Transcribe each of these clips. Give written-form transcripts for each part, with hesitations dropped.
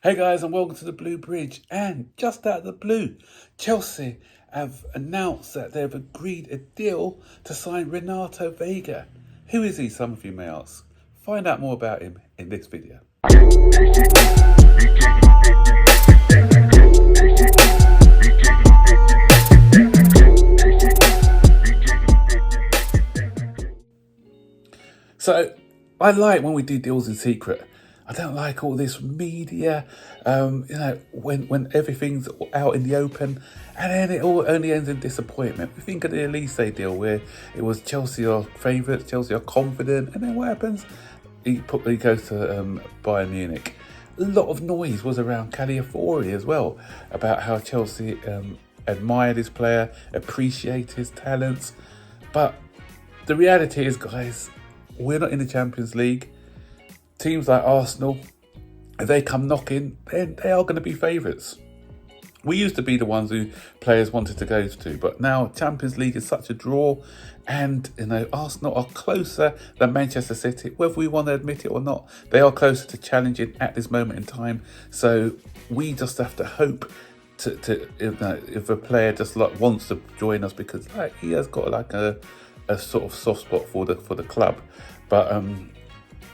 Hey guys, and welcome to the Blue Bridge. And just out of the blue, Chelsea have announced that they've agreed a deal to sign Renato Veiga. Who is he, some of you may ask? Find out more about him in this video. So, I like when we do deals in secret. I don't like all this media, when everything's out in the open, and then it all only ends in disappointment. We think of the Elise deal where it was Chelsea are favourites, Chelsea are confident, and then what happens? He goes to Bayern Munich. A lot of noise was around Caliafori as well, about how Chelsea admired his player, appreciate his talents. But the reality is, guys, we're not in the Champions League. Teams like Arsenal, if they come knocking, then they are going to be favourites. We used to be the ones who players wanted to go to, but now Champions League is such a draw, and Arsenal are closer than Manchester City, whether we want to admit it or not. They are closer to challenging at this moment in time. So we just have to hope if a player just wants to join us, because he has got a sort of soft spot for the club, but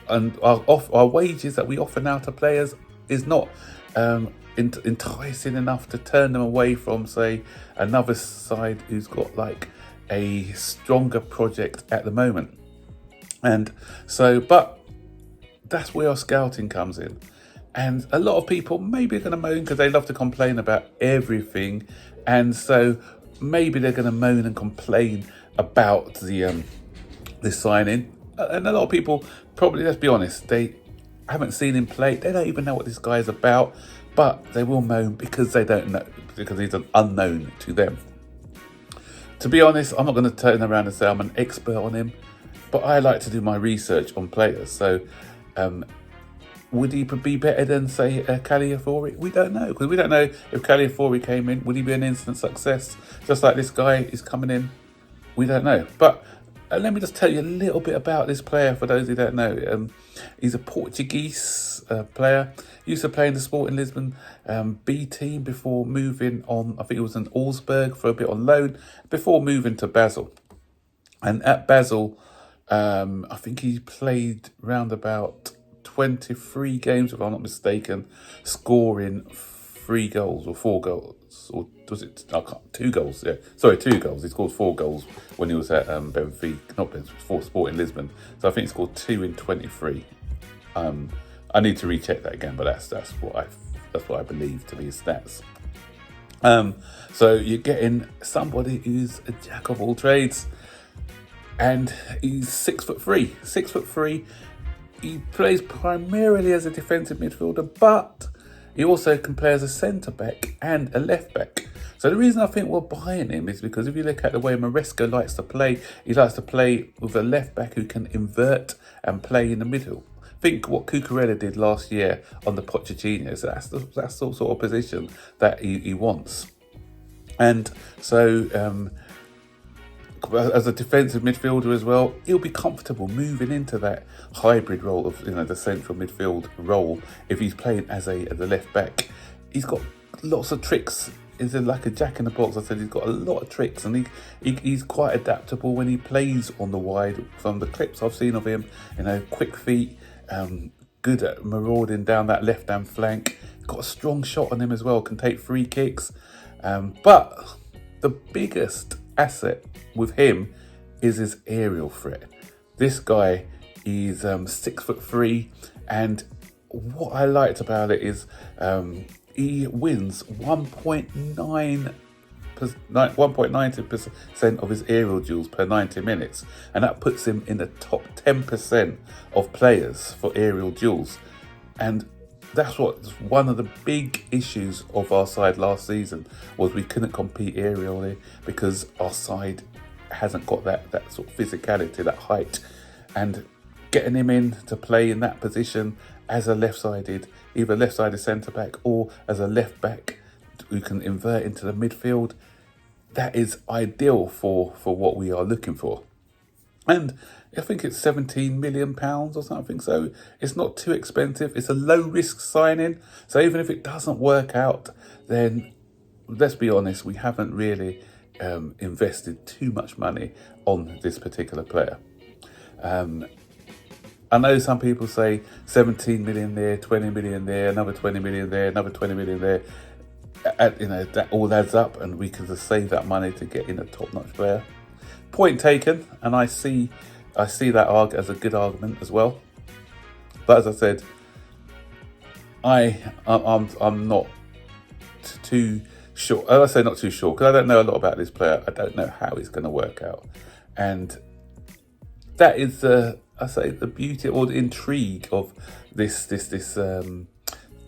and our wages that we offer now to players is not enticing enough to turn them away from, say, another side who's got a stronger project at the moment. And so, but that's where our scouting comes in. And a lot of people maybe are going to moan because they love to complain about everything. And so maybe they're going to moan and complain about the signing. And a lot of people probably, let's be honest, they haven't seen him play. They don't even know what this guy is about, but they will moan because they don't know, because he's an unknown to them. To be honest, I'm not going to turn around and say I'm an expert on him, but I like to do my research on players. So would he be better than, say, Caliafori? We don't know, because we don't know if Caliafori came in, would he be an instant success? Just like this guy is coming in, we don't know. But let me just tell you a little bit about this player for those who don't know. He's a Portuguese player. Used to play in the Sporting Lisbon B team before moving on. I think it was in Augsburg for a bit on loan before moving to Basel. And at Basel, I think he played round about 23 games, if I'm not mistaken, scoring 3 goals or 4 goals. Or was it? I can't. 2 goals. Yeah, sorry, 2 goals. He scored 4 goals when he was at Benfica, not Benfica, Sporting Lisbon. So I think he scored 2 in 23. I need to recheck that again, but that's what I believe to be his stats. So you're getting somebody who's a jack of all trades, and he's 6'3". 6'3". He plays primarily as a defensive midfielder, but he also can play as a centre-back and a left-back. So the reason I think we're buying him is because if you look at the way Maresca likes to play, he likes to play with a left-back who can invert and play in the middle. Think what Cucurella did last year on the Pochettino. So that's the sort of position that he wants. And so as a defensive midfielder as well, he'll be comfortable moving into that hybrid role of the central midfield role if he's playing as a left back. He's got lots of tricks. He's like a jack in the box. I said he's got a lot of tricks, and he's quite adaptable when he plays on the wide. From the clips I've seen of him, quick feet, good at marauding down that left hand flank. Got a strong shot on him as well. Can take free kicks, but the biggest asset with him is his aerial threat. This guy is 6'3", and what I liked about it is he wins 1.90% of his aerial duels per 90 minutes, and that puts him in the top 10% of players for aerial duels. And that's what's one of the big issues of our side last season, was we couldn't compete aerially because our side hasn't got that sort of physicality, that height. And getting him in to play in that position as a either left-sided centre-back or as a left-back who can invert into the midfield, that is ideal for what we are looking for. And I think it's £17 million or something. So it's not too expensive. It's a low risk signing. So even if it doesn't work out, then let's be honest, we haven't really invested too much money on this particular player. I know some people say 17 million there, 20 million there, another 20 million there, another 20 million there. That all adds up, and we can just save that money to get in a top-notch player. Point taken, and I see that as a good argument as well. But as I said, I'm not too sure. I say not too sure because I don't know a lot about this player. I don't know how it's going to work out, and that is the beauty or the intrigue of this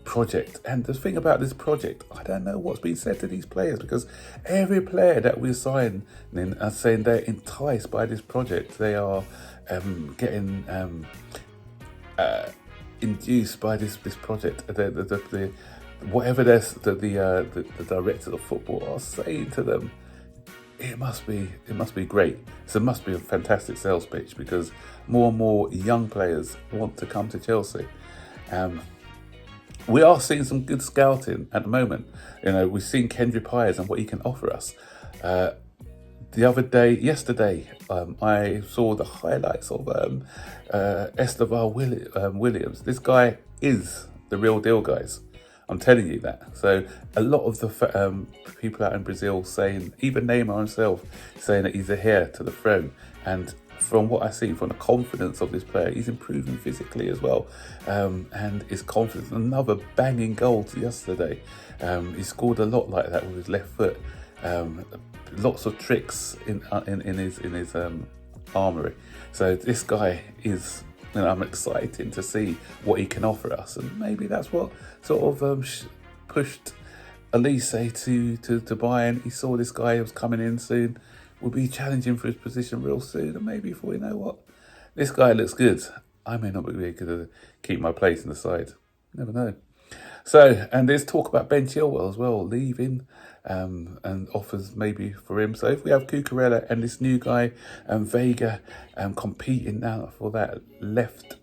project. And the thing about this project, I don't know what's been said to these players, because every player that we're signing are saying they're enticed by this project. They are getting induced by this project. Whatever the directors of football are saying to them, it must be great. So it must be a fantastic sales pitch, because more and more young players want to come to Chelsea. We are seeing some good scouting at the moment. We've seen Kendrick Pires and what he can offer us. Yesterday, I saw the highlights of Estevan Williams. This guy is the real deal, guys. I'm telling you that. So a lot of the people out in Brazil saying, even Neymar himself, saying that he's a heir to the throne. And from what I see, from the confidence of this player, he's improving physically as well. And his confidence, another banging goal yesterday. He scored a lot like that with his left foot. Lots of tricks in his armoury. So this guy is, I'm excited to see what he can offer us, and maybe that's what sort of pushed Elise to buy in. He saw this guy who was coming in soon, will be challenging for his position real soon, and maybe thought, you know what, this guy looks good. I may not be able to keep my place in the side. Never know. So, and there's talk about Ben Chilwell as well leaving, and offers maybe for him. So if we have Cucurella and this new guy, Veiga, competing now for that left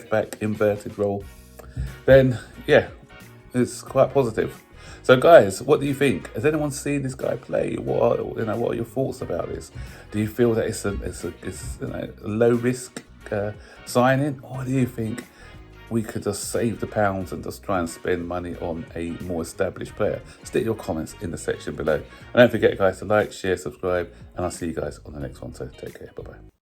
back inverted role, then yeah, it's quite positive. So guys, what do you think? Has anyone seen this guy play? What are your thoughts about this? Do you feel that it's a low risk signing, or do you think we could just save the pounds and just try and spend money on a more established player? Stick your comments in the section below. And don't forget, guys, to like, share, subscribe, and I'll see you guys on the next one. So take care. Bye-bye.